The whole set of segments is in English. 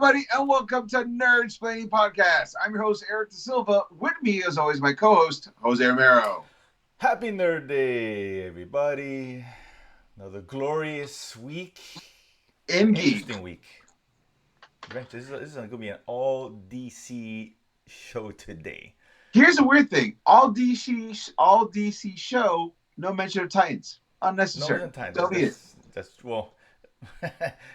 everybody, and welcome to Nerdsplaning Podcast. I'm your host, Eric Da Silva. With me, as always, my co-host, Jose Romero. Happy Nerd Day, everybody. Another glorious week. Indeed. Interesting week. This is going to be an all DC show today. Here's a weird thing. All DC show, no mention of Titans. Unnecessary. No Titans. That's well,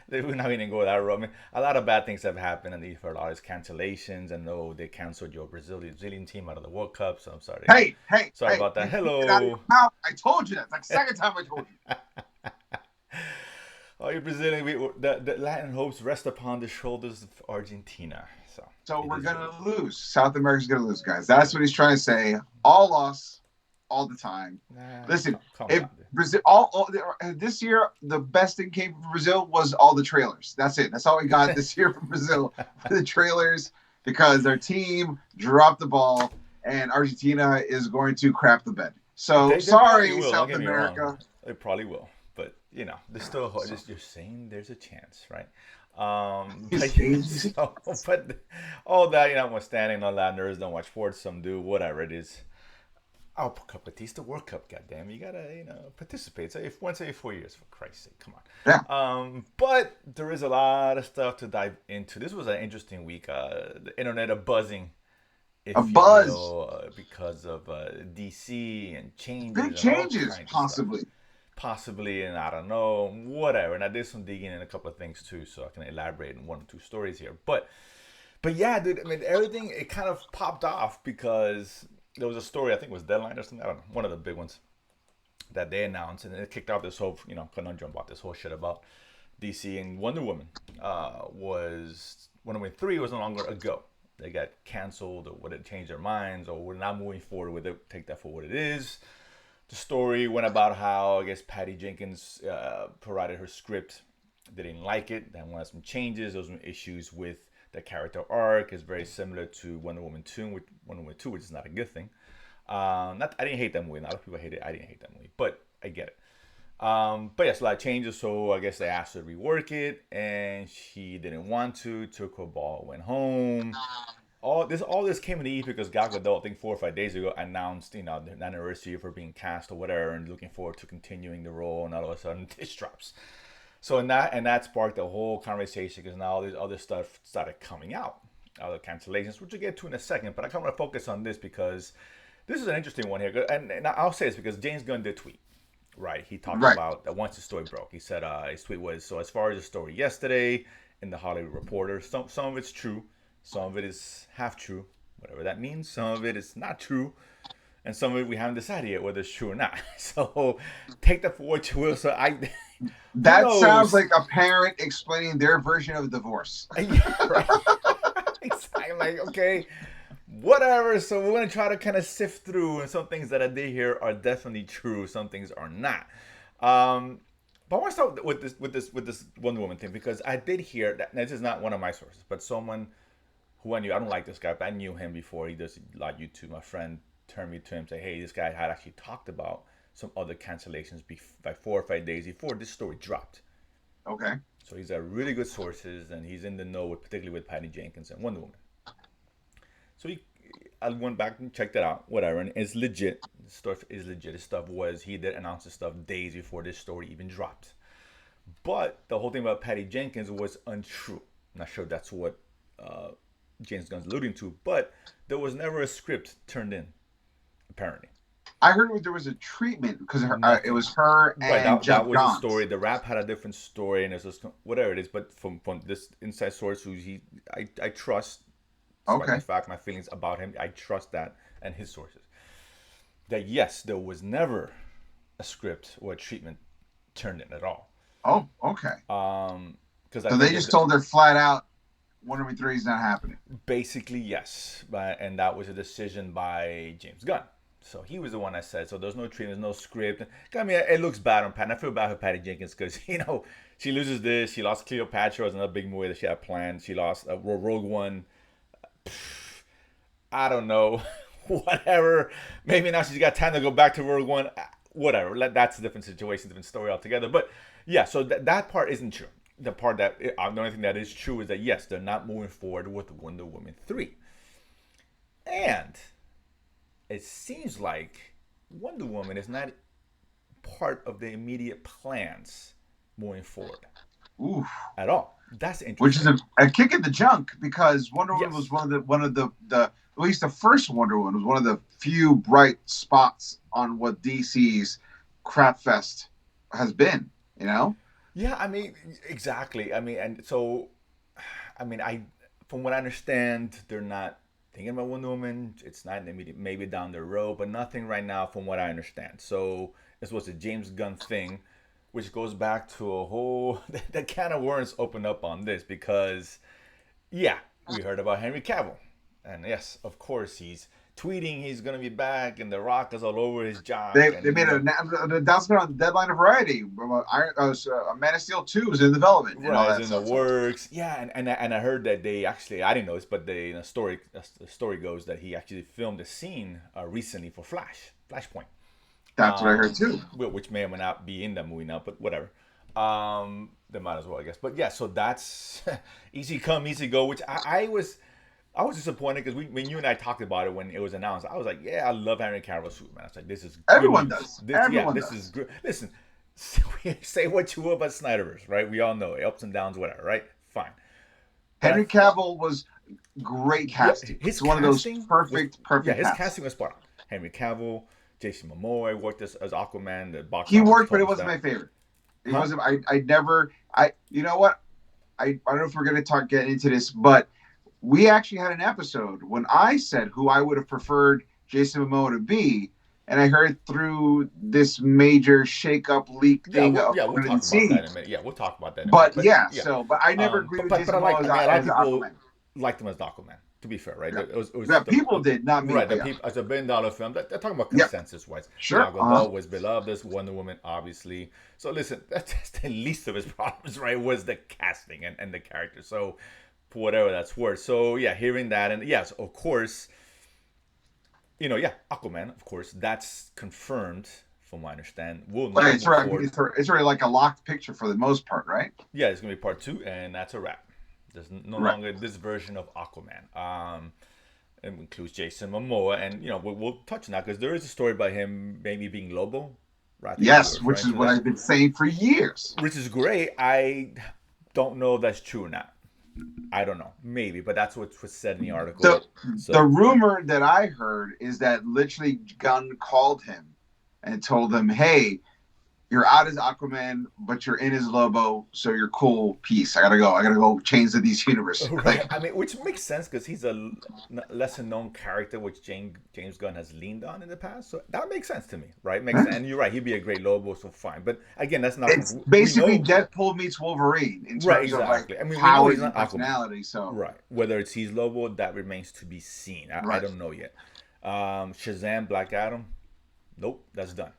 we're not going to go that road. I mean, a lot of bad things have happened, and you've heard all these cancellations. And they canceled your Brazilian team out of the World Cup. So I'm sorry. Sorry about that. Hello. I told you that. It's like the second time I told you. Oh, you're Brazilian. The Latin hopes rest upon the shoulders of Argentina. So we're going to lose. South America's going to lose, guys. That's what he's trying to say. All loss, all the time. Listen, if Brazil, this year, the best thing came from Brazil was all the trailers. That's it. That's all we got this year from Brazil. The trailers, because their team dropped the ball, and Argentina is going to crap the bed. So, sorry, South America. They probably will. But, there's still hope. You're saying there's a chance, right? But all that, notwithstanding, a lot of nerds don't watch sports. Some do, whatever it is. I'll put it's the World Cup, goddamn. You gotta, participate. So once every 4 years, for Christ's sake, come on. Yeah. But there is a lot of stuff to dive into. This was an interesting week. The internet a buzzing. Because of DC and changes. Big changes, possibly, and I don't know, whatever. And I did some digging in a couple of things too, so I can elaborate on one or two stories here. But yeah, dude, I mean, everything, it kind of popped off because there was a story, I think it was Deadline or something, I don't know, one of the big ones that they announced, and it kicked off this whole, conundrum about this whole shit about DC and Wonder Woman. Wonder Woman 3 was no longer a go. They got canceled, or would it change their minds, or we're not moving forward with it, take that for what it is. The story went about how, I guess, Patty Jenkins provided her script. They didn't like it. They wanted some changes. There was some issues with the character arc. It's very similar to Wonder Woman 2, which is not a good thing. I didn't hate that movie. A lot of people hate it. I didn't hate that movie, but I get it. But yes, a lot of changes. So I guess they asked her to rework it, and she didn't want to. Took her ball, went home. All this came in the eve because Gal Gadot, I think 4 or 5 days ago, announced the anniversary of her being cast or whatever, and looking forward to continuing the role. And all of a sudden, this drops. So that sparked a whole conversation because now all this other stuff started coming out, other cancellations, which we'll get to in a second. But I kind of want to focus on this because this is an interesting one here, and I'll say this because James Gunn did tweet. Right, he talked about that once the story broke. He said his tweet was, so as far as the story yesterday in the Hollywood Reporter, some of it's true. Some of it is half true, whatever that means. Some of it is not true. And some of it we haven't decided yet whether it's true or not. So take that for what you will. That sounds like a parent explaining their version of a divorce. Yeah, right. Exactly. Like, okay, whatever. So we're going to try to kind of sift through. And some things that I did here are definitely true. Some things are not. But I want to start with this Wonder Woman thing because I did hear that. This is not one of my sources, but someone who I knew. I don't like this guy, but I knew him before. He does a lot of YouTube. My friend turned me to him and said, hey, this guy had actually talked about some other cancellations like 4 or 5 days before this story dropped. Okay. So he's got really good sources, and he's in the know, particularly with Patty Jenkins and Wonder Woman. So I went back and checked it out, whatever, and it's legit. The stuff is legit. This stuff he did announce this stuff days before this story even dropped. But the whole thing about Patty Jenkins was untrue. I'm not sure that's what James Gunn's alluding to, but there was never a script turned in, apparently. I heard there was a treatment because it was her and Jeff that was Johns. A story. The rap had a different story, and it's just whatever it is. But from this inside source, who I trust. Okay. In fact, my feelings about him, I trust that and his sources. That yes, there was never a script or a treatment turned in at all. Oh, okay. So they just told her flat out, Wonder Woman 3 is not happening. Basically, yes. And that was a decision by James Gunn. So he was the one that said, so there's no treatment, there's no script. I mean, it looks bad on Patty. I feel bad for Patty Jenkins because, she loses this. She lost Cleopatra, was another big movie that she had planned. She lost Rogue One. I don't know. Whatever. Maybe now she's got time to go back to Rogue One. Whatever. That's a different situation, different story altogether. But yeah, so that part isn't true. the part that the only thing that is true is that yes, they're not moving forward with Wonder Woman 3, and it seems like Wonder Woman is not part of the immediate plans moving forward. Oof. At all. That's interesting. Which is a kick in the junk, because Wonder Woman was one of the at least the first Wonder Woman was one of the few bright spots on what DC's crap fest has been, you know? Yeah, I mean, exactly. I mean, and so, I mean, from what I understand, they're not thinking about Wonder Woman. It's not in the immediate, maybe down the road, but nothing right now, from what I understand. So this was a James Gunn thing, which goes back to a whole the can of worms opened up on this, because, yeah, we heard about Henry Cavill, and yes, of course, he's tweeting he's gonna be back, and The Rock is all over his job. They made an announcement on Deadline of Variety. Man of Steel 2 is in development. Right, it's in the works. Yeah, and I heard that they actually, I didn't know this, but the story goes that he actually filmed a scene recently for Flashpoint. That's what I heard too. Which may or may not be in that movie now, but whatever. They might as well, I guess. But yeah, so that's easy come, easy go. Which I was disappointed, because when you and I talked about it when it was announced, I was like, yeah, I love Henry Cavill Superman. I was like, this is good. Everyone does. This is good. Listen, say what you will about Snyderverse, right? We all know it, ups and downs, whatever, right? Fine. Henry Cavill was great casting. His one of those perfect. Yeah, his casting was spot on. Henry Cavill, Jason Momoa worked as Aquaman. The box. He worked, but it wasn't my favorite. It wasn't. I never. You know what? I don't know if we're gonna get into this, but we actually had an episode when I said who I would have preferred Jason Momoa to be, and I heard through this major shake-up leak thing. We'll talk about that in a minute. Yeah, we'll talk about that. But I never agreed with Jason Momoa as Aquaman. Liked him as Aquaman. To be fair, right? Yeah. People did, not me. Right, as a $1 billion film, they're talking about consensus-wise. Sure. Gal Gadot was beloved as Wonder Woman, obviously. So listen, that's the least of his problems, right? Was the casting and the character. So for whatever that's worth. So yeah, hearing that, and yes, of course, Aquaman, of course, that's confirmed. From what I understand, it's already like a locked picture for the most part, right? Yeah, it's gonna be part 2, and that's a wrap. There's no longer this version of Aquaman. It includes Jason Momoa, and we'll touch on that, because there is a story about him maybe being Lobo. Right? Yes, which is what I've been saying for years. Which is great. I don't know if that's true or not. I don't know. Maybe, but that's what was said in the article. The rumor that I heard is that literally Gunn called him and told him, "Hey, you're out as Aquaman, but you're in as Lobo, so you're cool. Peace. I gotta go change the DC universe." Right. I mean, which makes sense, because he's a lesser known character, which James Gunn has leaned on in the past. So that makes sense to me, right? Makes sense. And you're right. He'd be a great Lobo, so fine. But again, that's not. It's basically Deadpool meets Wolverine in terms of powers and personality. So right. Whether he's Lobo, that remains to be seen. I don't know yet. Shazam, Black Adam, nope, that's done.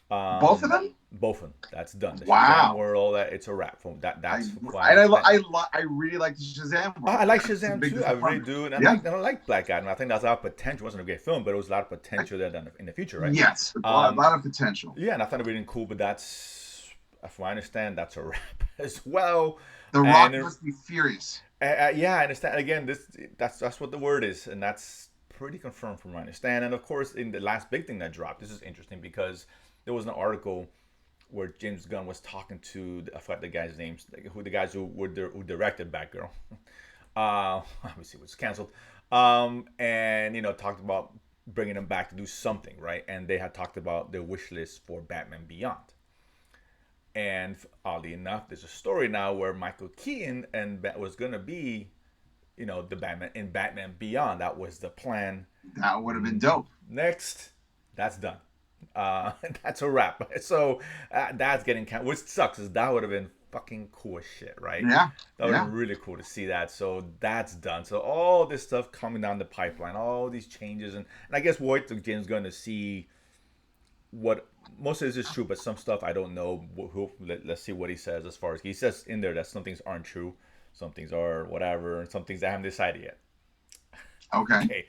Both of them? Both of them. That's done. The wow. Shazam world, it's a wrap. That's I really like the Shazam world. I like Shazam too. I really do. And I like Black Adam. I think that's a lot of potential. It wasn't a great film, but it was a lot of potential there in the future, right? Yes, a lot of potential. Yeah, and I thought it was really cool, but that's, from what I understand, that's a wrap as well. The Rock must be furious. Yeah, I understand. Again, that's what the word is, and that's pretty confirmed from what I understand. And of course, in the last big thing that dropped, this is interesting, because there was an article where James Gunn was talking to, I forgot the guys' names, the guys who directed Batgirl. Obviously, it was canceled. And talked about bringing them back to do something, right? And they had talked about their wish list for Batman Beyond. And oddly enough, there's a story now where Michael Keaton was gonna be, the Batman in Batman Beyond. That was the plan. That would have been dope. Next, that's done. That's a wrap. So that's getting counted, which sucks, is that would have been fucking cool as shit, right? Yeah. That would have been really cool to see that. So that's done. So all this stuff coming down the pipeline, all these changes, and I guess what James Gunn to see what most of this is true, but some stuff I don't know. Let's see what he says. As far as he says in there that some things aren't true, some things are whatever, and some things I haven't decided yet. Okay.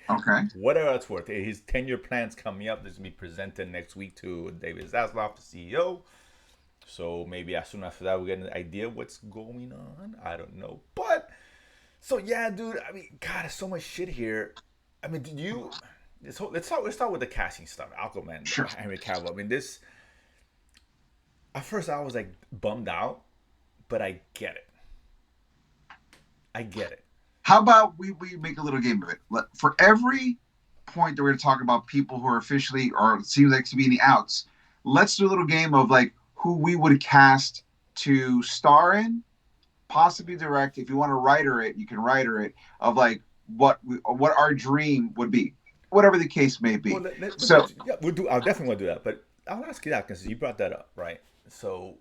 Whatever that's worth. His 10-year plan's coming up. This will be presented next week to David Zaslav, the CEO. So maybe as soon after that we get an idea of what's going on. I don't know. But so yeah, dude. I mean, God, there's so much shit here. I mean, did you? Let's start with the casting stuff. Aquaman, Sure. Henry Cavill. I mean, this. At first, I was like bummed out, but I get it. I get it. How about we make a little game of it? For every point that we're going to talk about people who are officially or seems like to be in the outs, let's do a little game of like who we would cast to star in, possibly direct. If you want to writer it, you can writer it of like what our dream would be, whatever the case may be. Well, So we'll do. I'll definitely want to do that. But I'll ask you that because you brought that up, right? So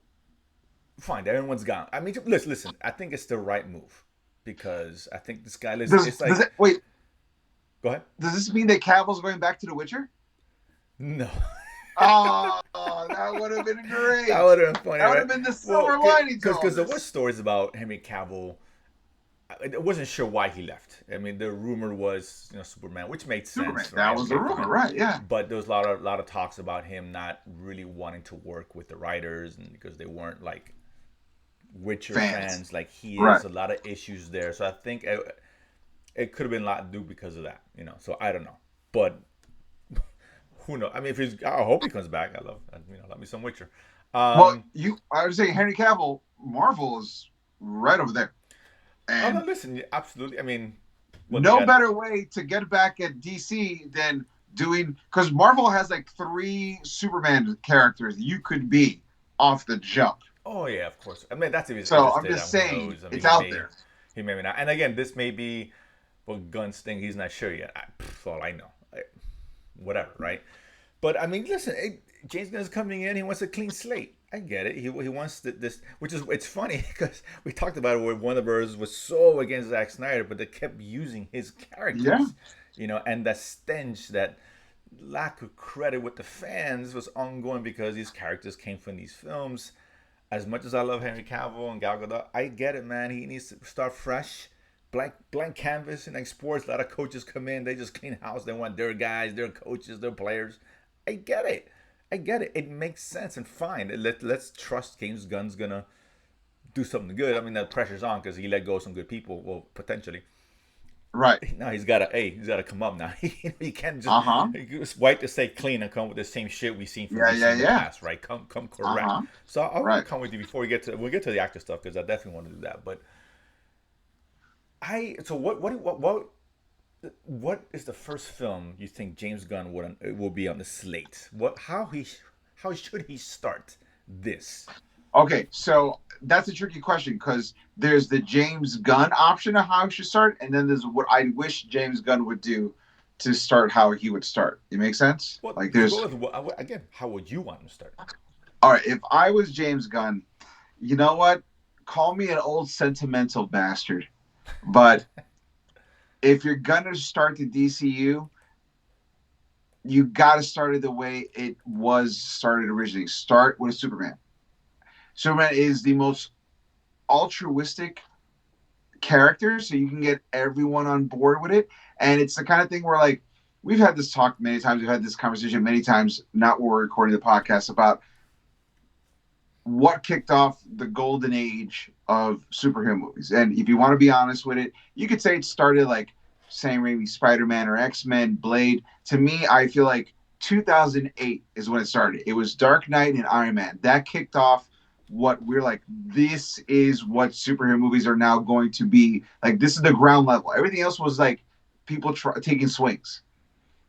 fine, everyone's gone. I mean, listen. I think it's the right move because I think this guy. wait. Go ahead. Does this mean that Cavill's going back to The Witcher? No. Oh, that would have been great. That would have been funny. That would have been the silver lining. Because there were stories about Henry Cavill. I wasn't sure why he left. I mean, the rumor was Superman, which made sense. Superman. Right? That was the rumor, right? Yeah. But there was a lot of talks about him not really wanting to work with the writers, and because they weren't like Witcher fans like he is. Right. A lot of issues there. So I think it could have been a lot to do because of that. So I don't know, but. Who knows? I mean, I hope he comes back. I love me some Witcher. I would say Henry Cavill, Marvel is right over there. And no, listen, absolutely. I mean, no better way to get back at DC than doing, because Marvel has like 3 Superman characters you could be off the jump. Oh yeah, of course. I mean, that's if so I'm just saying it's out there. He may not. And again, this may be Gunn's thing. He's not sure yet. That's all I know. Whatever, right? But I mean, listen, James Gunn is coming in. He wants a clean slate. I get it. He wants this, which is it's funny because we talked about it where Warner Bros. Was so against Zack Snyder, but they kept using his characters, and that stench, that lack of credit with the fans was ongoing because these characters came from these films. As much as I love Henry Cavill and Gal Gadot, I get it, man. He needs to start fresh. Blank canvas in sports. A lot of coaches come in, they just clean house. They want their guys, their coaches, their players. I get it. It makes sense and fine. Let's trust James Gunn's gonna do something good. I mean, that pressure's on because he let go of some good people. Well, potentially. Right. Now he's gotta come up now. He can't just wipe the slate clean and come with the same shit we've seen from in the past, right? Come correct. So I'll come with you before we get to the actor stuff because I definitely want to do that, but. What is the first film you think James Gunn will be on the slate? How should he start this? Okay, so that's a tricky question because there's the James Gunn option of how he should start, and then there's what I wish James Gunn would do to start how he would start. It makes sense? Well, again, how would you want him to start? All right, if I was James Gunn, you know what? Call me an old sentimental bastard. But if you're going to start the DCEU, you got to start it the way it was started originally. Start with Superman. Superman is the most altruistic character, so you can get everyone on board with it. And it's the kind of thing where, like, we've had this talk many times. We've had this conversation many times, not where we're recording the podcast, about what kicked off the golden age of superhero movies. And if you want to be honest with it, you could say it started like Sam Raimi, Spider-Man or X-Men, Blade. To me, I feel like 2008 is when it started. It was Dark Knight and Iron Man. That kicked off what we're like, this is what superhero movies are now going to be. Like, this is the ground level. Everything else was like people taking swings.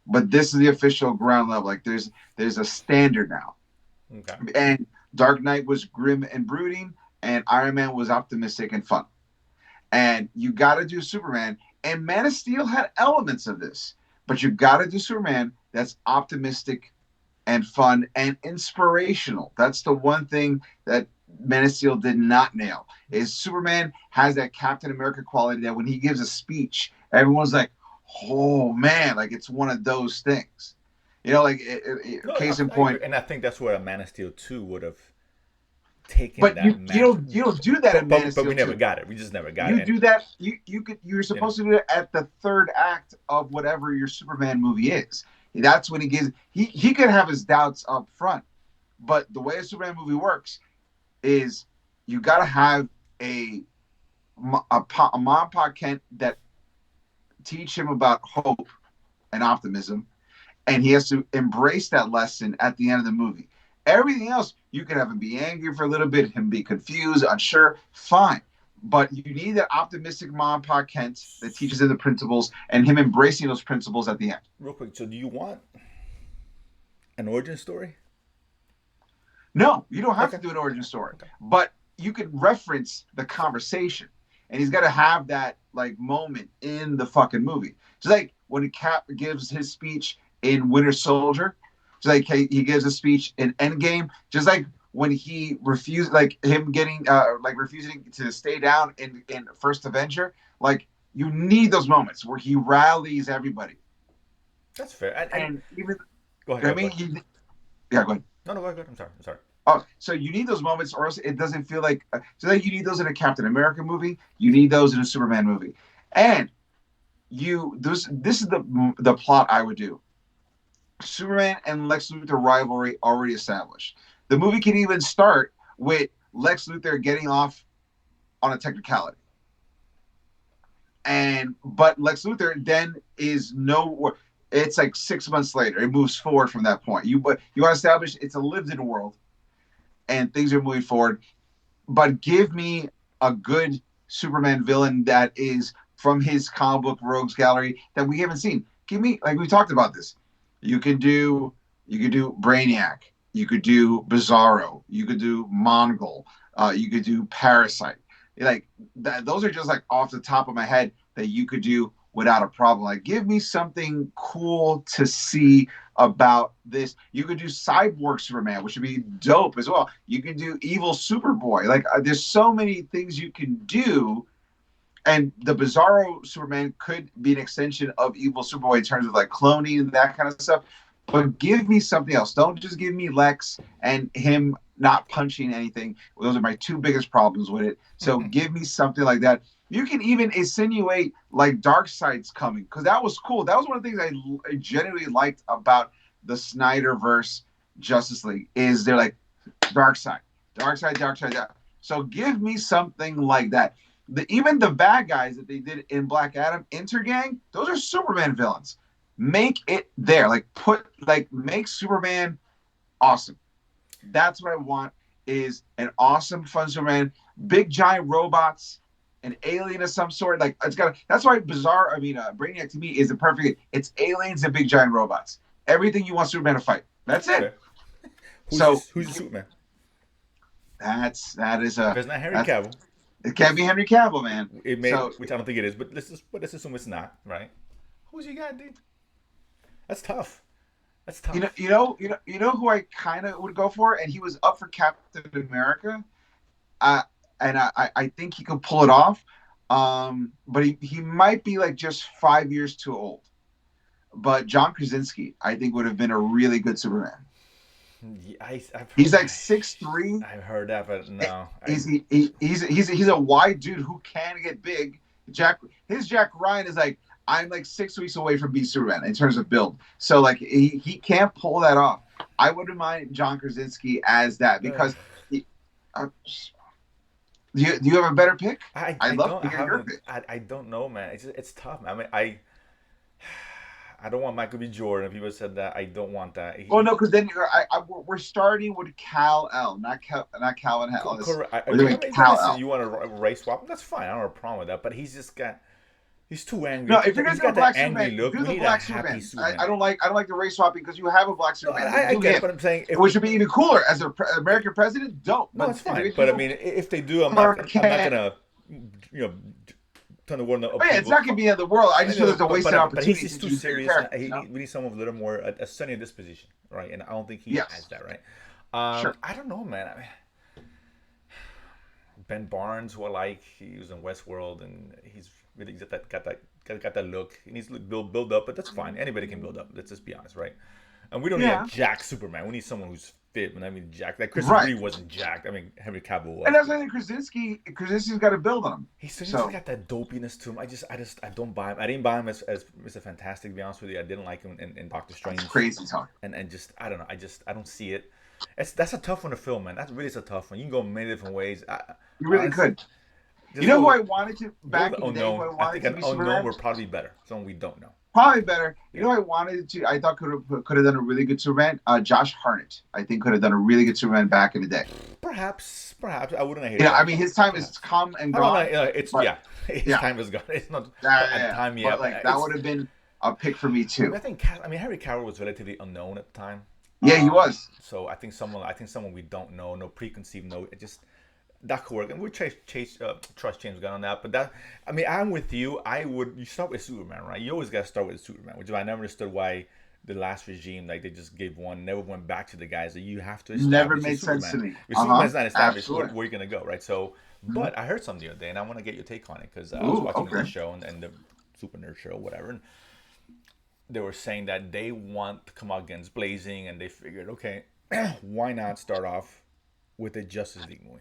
But this is the official ground level. Like, there's a standard now. Okay. And Dark Knight was grim and brooding, and Iron Man was optimistic and fun. And you got to do Superman. And Man of Steel had elements of this, but you got to do Superman that's optimistic and fun and inspirational. That's the one thing that Man of Steel did not nail. Is Superman has that Captain America quality that when he gives a speech, everyone's like, "Oh man!" Like it's one of those things. Case in point. And I think that's where a Man of Steel 2 would have taken but that. You don't do that in Man of Steel. But we never got it. We just never got it. You do that. You're supposed to do it at the third act of whatever your Superman movie is. That's when he could have his doubts up front. But the way a Superman movie works, is you got to have a mom and pop Kent that teach him about hope and optimism, and he has to embrace that lesson at the end of the movie. Everything else, you can have him be angry for a little bit, him be confused, unsure, fine. But you need that optimistic mom and pop Kent that teaches him the principles and him embracing those principles at the end. Real quick, so do you want an origin story? No, you don't have to do an origin story, but you could reference the conversation, and he's got to have that like moment in the fucking movie. Just like when Cap gives his speech in Winter Soldier, just like he gives a speech in Endgame, just like when he refused, like him getting, like refusing to stay down in First Avenger. Like you need those moments where he rallies everybody. That's fair. And even go ahead. Yeah, go ahead. No, go ahead. I'm sorry. Oh, so you need those moments, or else it doesn't feel like. So like you need those in a Captain America movie. You need those in a Superman movie, and this is the plot I would do. Superman and Lex Luthor rivalry already established. The movie can even start with Lex Luthor getting off on a technicality, but Lex Luthor then is no. It's like 6 months later. It moves forward from that point. You want to establish it's a lived-in world, and things are moving forward. But give me a good Superman villain that is from his comic book rogues gallery that we haven't seen. Give me, like we talked about this. You could do Brainiac. You could do Bizarro. You could do Mongol. You could do Parasite. Like that, those are just like off the top of my head that you could do without a problem. Like, give me something cool to see about this. You could do Cyborg Superman, which would be dope as well. You could do Evil Superboy. Like, there's so many things you can do. And the Bizarro Superman could be an extension of Evil Superboy in terms of like cloning and that kind of stuff. But give me something else. Don't just give me Lex and him not punching anything. Those are my two biggest problems with it. So give me something like that. You can even insinuate like Darkseid's coming, because that was cool. That was one of the things I genuinely liked about the Snyderverse Justice League is they're like Darkseid. So give me something like that. Even the bad guys that they did in Black Adam, Intergang, those are Superman villains. Make it there. Make Superman awesome. That's what I want, is an awesome, fun Superman. Big giant robots, an alien of some sort. Like that's why Brainiac to me is the perfect. It's aliens and big giant robots. Everything you want Superman to fight. That's it. Okay. Who's Superman? That is if it's not Henry Cavill. It can't be Henry Cavill, man. Which I don't think it is, but let's assume it's not, right? Who's you got, dude? That's tough. You know who I kind of would go for, and he was up for Captain America, and I think he could pull it off, but he might be like just 5 years too old. But John Krasinski, I think, would have been a really good Superman. Yeah, he's like 6'3". I've heard that, but no. He's a wide dude who can get big. Jack Ryan is like, I'm like 6 weeks away from being Superman in terms of build. So like he can't pull that off. I wouldn't mind John Krasinski as that, because do you have a better pick? I love to hear your pick. I don't know, man. It's tough. I mean, I don't want Michael B. Jordan. If people said that, I don't want that. No, because then we're starting with Kal-El, not Calvin Hell. Correct. We're doing Kal-El. You want to race swap? That's fine. I don't have a problem with that. But he's too angry. No, if you're gonna do a Black angry Superman, look, do the Black Superman. I don't like the race swapping, because you have a Black Superman. I get it, but I'm saying which would be even cooler as an American president. Don't. No, it's fine. But I mean, if they do, I'm not gonna, turn the world. It's not gonna be in the world. I just feel there's a wasted opportunity. But he's too serious. We need someone with a little more a sunny disposition, right? And I don't think he has that, right? Sure. I don't know, man. I mean, Ben Barnes, who I like, he was in Westworld, and he's really got that look. He needs to build up, but that's fine. Anybody can build up. Let's just be honest, right? And we don't need a jack Superman. We need someone who's fit. When I mean jack, like Christopher Reeve wasn't jacked. I mean Henry Cavill was. And that's why I think Krasinski's got to build on him. He's got that dopiness to him. I don't buy him. I didn't buy him as Mr. Fantastic. To be honest with you, I didn't like him in Doctor Strange. That's crazy talk. And just I don't know. I don't see it. That's a tough one to film, man. That's really a tough one. You can go many different ways. You really could. You know who I wanted to back in the day? Who I wanted to be Superman? Unknown would probably be better. Someone we don't know. Probably better. You know, I wanted to. I thought could have done a really good Superman. Josh Hartnett, I think, could have done a really good Superman back in the day. Perhaps. I wouldn't hate. Yeah, I mean, his time is come and gone. His time is gone. It's not time yet. But like that would have been a pick for me too. I mean, Henry Cavill was relatively unknown at the time. Yeah, he was. So I think someone we don't know, no preconceived, that could work, and we trust James Gunn on that. But that, I mean, I'm with you. You start with Superman, right? You always got to start with Superman, which I never understood why the last regime, like, they just gave one, never went back to the guys that you have to establish. Never made sense to me. If Superman's not established, where you're gonna go, right? So, but I heard something the other day, and I want to get your take on it because I was watching the show and the Super Nerd show, whatever, and they were saying that they want to come out against Blazing, and they figured, okay, why not start off with a Justice League movie?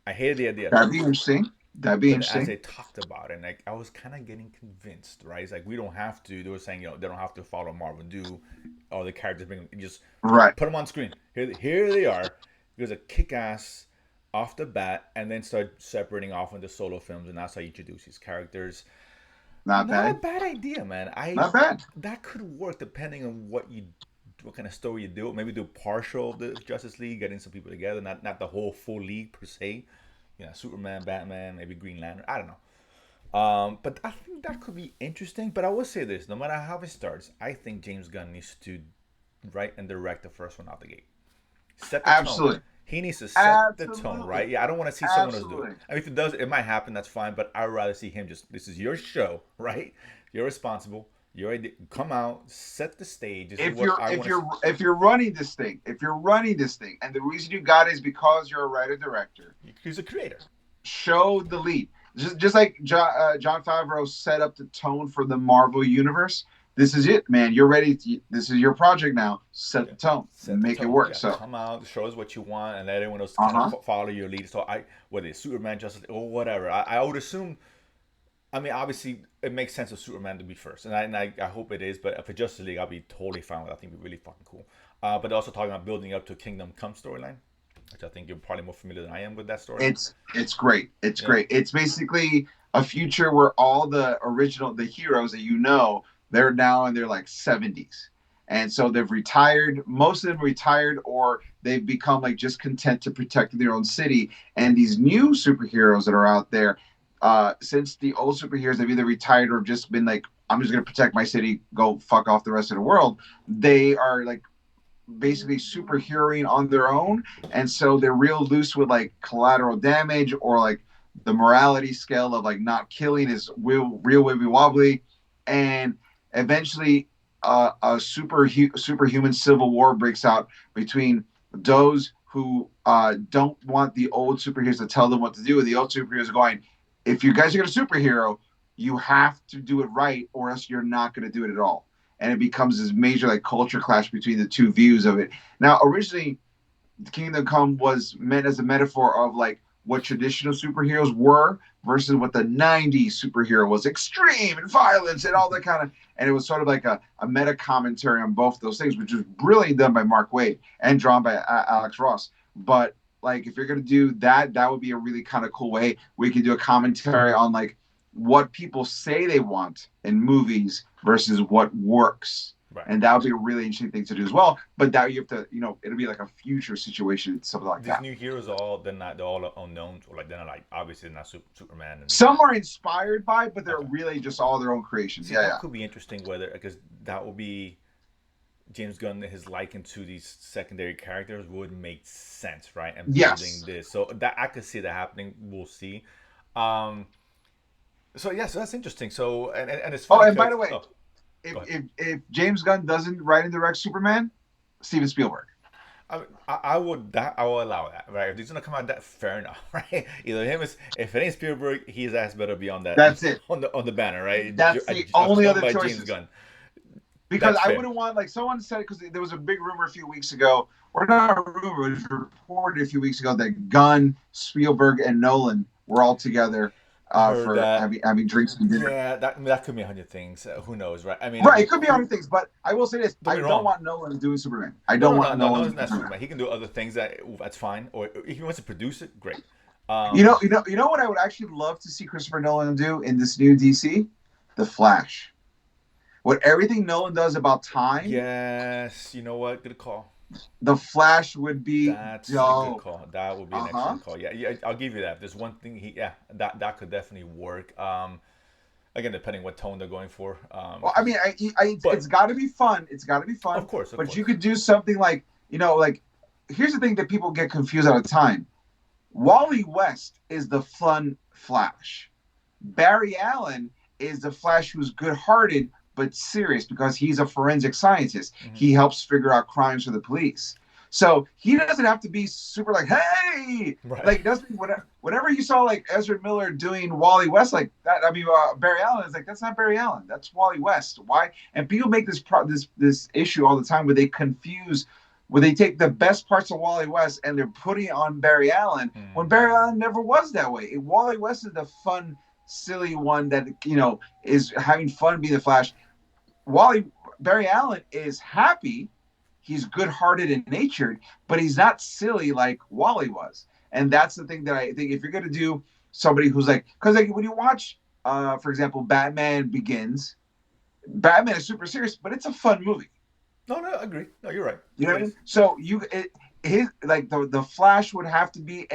I hated the idea. That'd be interesting. As they talked about it, and like, I was kind of getting convinced, right? It's like, we don't have to. They were saying, they don't have to follow Marvel, do all the characters, just put them on screen. Here they are. Here's a kick-ass off the bat, and then start separating off into solo films, and that's how you introduce these characters. Not a bad idea, man. Not bad. That could work depending on what kind of story you do. Maybe do partial of the Justice League, getting some people together, not the whole full league per se. Superman, Batman, maybe Green Lantern. I don't know. But I think that could be interesting. But I will say this: no matter how it starts, I think James Gunn needs to write and direct the first one out the gate. Set the tone. He needs to set the tone, right? Yeah, I don't want to see someone else do it. I mean, if it does, it might happen. That's fine. But I'd rather see him this is your show, right? You're responsible. Your idea, come out, set the stage. If you're running this thing, and the reason you got it is because you're a writer director. He's a creator. Show the lead. Just like Jon Favreau set up the tone for the Marvel universe. This is it, man. You're ready. This is your project now. Set the tone. Make it work. So come out, show us what you want, and let everyone else kind of follow your lead. So whether it's Superman, Justice, or whatever, I would assume. I mean, obviously, it makes sense for Superman to be first, and I hope it is. But for Justice League, I'll be totally fine with it. I think it'd be really fucking cool. But also talking about building up to Kingdom Come storyline, which I think you're probably more familiar than I am with that story. It's great. It's great. It's basically a future where all the heroes that they're now in their like 70s. And so they've retired. Most of them retired, or they've become like just content to protect their own city. And these new superheroes that are out there, since the old superheroes have either retired or just been like, I'm just going to protect my city, go fuck off the rest of the world. They are like basically superheroing on their own. And so they're real loose with like collateral damage, or like the morality scale of like not killing is real wibbly wobbly. And eventually a superhuman civil war breaks out between those who don't want the old superheroes to tell them what to do. And the old superheroes are going, if you guys are going to superhero, you have to do it right, or else you're not going to do it at all. And it becomes this major like culture clash between the two views of it. Now, originally, Kingdom Come was meant as a metaphor of like what traditional superheroes were versus what the 90s superhero was, extreme and violence and all that kind of, and it was sort of like a meta commentary on both those things, which was brilliantly done by Mark Waid and drawn by Alex Ross. But like, if you're going to do that, that would be a really kind of cool way. We could do a commentary on like what people say they want in movies versus what works. Right. And that would be a really interesting thing to do as well. But that you have to, it'll be like a future situation, something like that. These new heroes they're all unknowns, or like they're not like obviously not Superman. And some are inspired by, but they're really just all their own creations. That could be interesting, because that will be James Gunn, his liking to these secondary characters would make sense, right? And building this, so that I could see that happening. We'll see. So that's interesting. So and it's funny. Oh, and by the way. If James Gunn doesn't write and direct Superman, Steven Spielberg. I will allow that, right? If he's gonna come out, that fair enough, right? Either him if it ain't Spielberg, his ass better be on that. That's it on the banner, right? That's the only other choice. James Gunn. Because I wouldn't want, like someone said, because there was a big rumor a few weeks ago, or not a rumor, it was reported a few weeks ago that Gunn, Spielberg, and Nolan were all together Heard for that. having drinks and dinner. Yeah, that could be 100 things. Who knows, right? I mean, Right, it could be 100 things, but I will say this: don't I be don't wrong. want Nolan doing Superman. I No, don't no, no, want no, no. Nolan It's doing not Superman. Superman. He can do other things that's fine. Or if he wants to produce it, great. You know what I would actually love to see Christopher Nolan do in this new DC, The Flash. What everything Nolan does about time, Yes, you know what? Good call. The Flash would be That's a good dope. call. That would be Uh an huh. excellent call. Yeah, yeah. I'll give you that. There's one thing that could definitely work. Again, depending what tone they're going for. Well, I mean, it's But got to be fun. It's got to be of fun. course, of But you course. could do something like, like, here's the thing that people get confused all the time. Wally West is the fun Flash. Barry Allen is the Flash who's good-hearted but serious because he's a forensic scientist. Mm-hmm. He helps figure out crimes for the police. So he doesn't have to be super like, hey, Right. like doesn't whenever you saw like Ezra Miller doing Wally West like that. I mean, Barry Allen is like, that's not Barry Allen, that's Wally West. Why? And people make this issue all the time where they confuse, where they take the best parts of Wally West and they're putting it on Barry Allen when Barry Allen never was that way. Wally West is the fun, silly one that is having fun being the Flash. Barry Allen is happy. He's good-hearted and natured, but he's not silly like Wally was. And that's the thing that I think if you're going to do somebody who's like, because like when you watch, for example, Batman Begins, Batman is super serious, but it's a fun movie. No, I agree. No, you're right. You know what I mean? So his like the Flash would have to be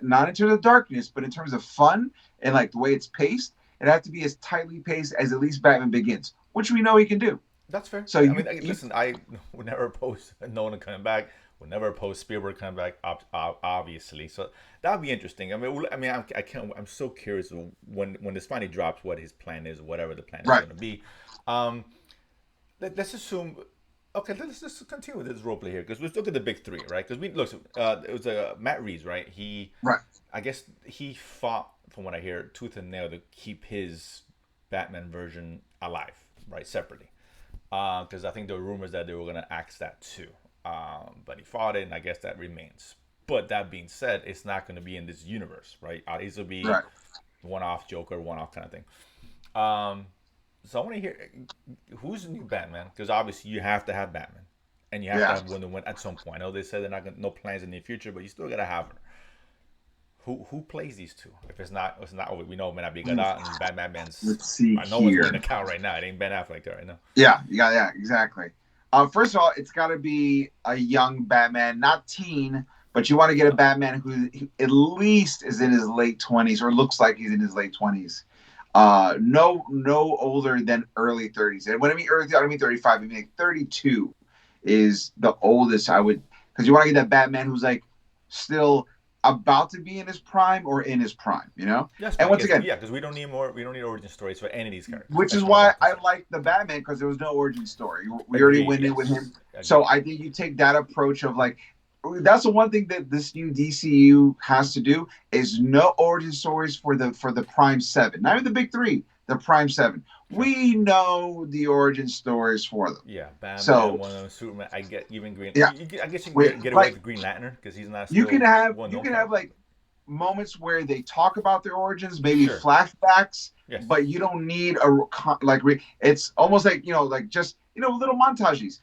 not in terms of darkness, but in terms of fun and like the way it's paced, it have to be as tightly paced as at least Batman Begins, which we know he can do. That's fair. So listen, I would never oppose Nolan coming back. Would never oppose Spielberg coming back. Obviously, so that would be interesting. I can't. I'm so curious when this finally drops, what his plan is, whatever the plan is going to be. Let's assume. Okay, let's just continue with this role play here because let's look at the big three, right? Because it was Matt Reeves, right? I guess he fought, from what I hear, tooth and nail to keep his Batman version alive, right, separately. Because I think there were rumors that they were going to axe that too. But he fought it, and I guess that remains. But that being said, it's not going to be in this universe, right? It will be one-off Joker, one-off kind of thing. So I want to hear who's the new Batman, because obviously you have to have Batman, and you have to have Wonder Woman at some point. I know they said they're not gonna, no plans in the future, but you still gotta have her. Who plays these two? If it's not, we know it may not be Gadot and Batman's. Let's see. I know what's in the count right now. It ain't Ben Affleck there right now. Yeah, exactly. First of all, it's got to be a young Batman, not teen, but you want to get a Batman who at least is in his late 20s or looks like he's in his late 20s. No older than early 30s. And when I mean early, I don't mean 35. I mean like 32 is the oldest I would, because you want to get that Batman who's like still about to be in his prime or in his prime, Yes, and once again, because we don't need origin stories for any of these characters. Which is why I like the Batman, because there was no origin story. We already went in with him. So I think you take that approach of like, that's the one thing that this new DCEU has to do is no origin stories for the Prime 7. Not even the big three, the Prime 7. We know the origin stories for them. Yeah, Batman, so, one of them, Superman. I get even Green. Yeah, I guess you can get away with Green Lantern because he's not. You can have like moments where they talk about their origins, maybe flashbacks, but you don't need it's almost like just little montages.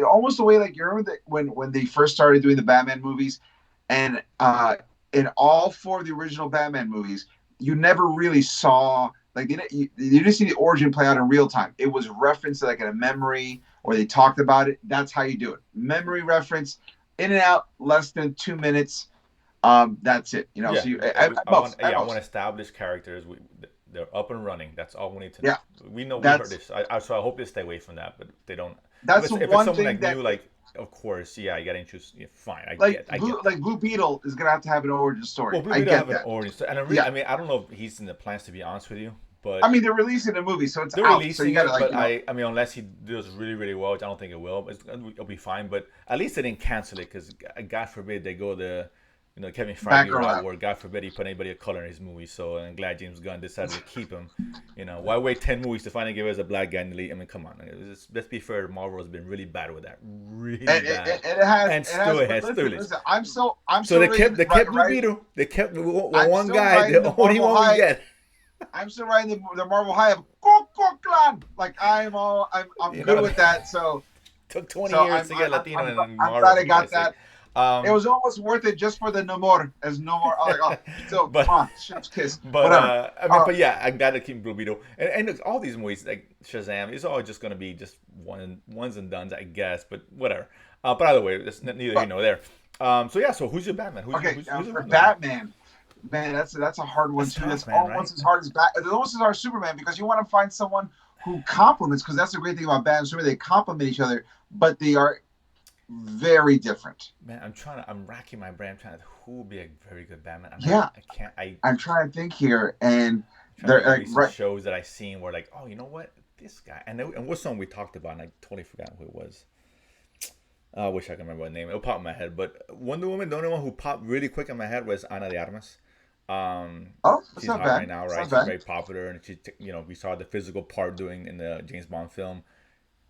Almost the way like you remember that when they first started doing the Batman movies, and in all four of the original Batman movies, you never really saw you didn't see the origin play out in real time. It was referenced like in a memory, or they talked about it. That's how you do it. Memory reference, in and out, less than 2 minutes. That's it. So I want to establish characters. They're up and running. That's all we need to know. We know we heard this. So I hope they stay away from that, but they don't. That's if one it's thing new, of course, you got to introduce. Fine, I get that. Blue Beetle is gonna have to have an origin story. Well, Blue Beetle have an origin story, and I don't know if he's in the plans, to be honest with you. But I mean, they're releasing a movie, so it's out. So you gotta unless he does really, really well, which I don't think it will, it'll be fine. But at least they didn't cancel it, because God forbid they go the Kevin Feige Background route lab. where God forbid he put anybody of color in his movie. So I'm glad James Gunn decided to keep him. Why wait 10 movies to finally give us a black guy in the lead? I mean, come on. Let's be fair. Marvel has been really bad with that, really bad, and still it has still is. Listen, I'm so they kept Blue Beetle. They kept one guy, the only one we get. I'm still writing the Marvel high of Clan. Like I'm good with that. So took 20 years to get Latino in Marvel. I'm glad I got that. It was almost worth it just for the no more. As no more. I'm like, so come on, chef's kiss. But but yeah, I gotta keep Blue Beetle. And look, all these movies like Shazam, it's all just gonna be just ones and dones, I guess. But whatever. But either way, that's neither here nor there. So who's your Batman? Who's for Batman? Man, that's a hard one too. That's almost as hard as It's almost as hard as Superman because you want to find someone who complements. Because that's the great thing about Batman and Superman; they complement each other, but they are very different. Man, I'm racking my brain. I'm trying to who would be a very good Batman. I'm trying to think here, and there are shows that I've seen where like, oh, you know what, this guy, and what song we talked about, and I totally forgot who it was. I wish I could remember the name. It'll pop in my head. But Wonder Woman, the only one who popped really quick in my head was Ana de Armas. She's not hot bad. Right now, right? She's very popular, and she, we saw the physical part doing in the James Bond film.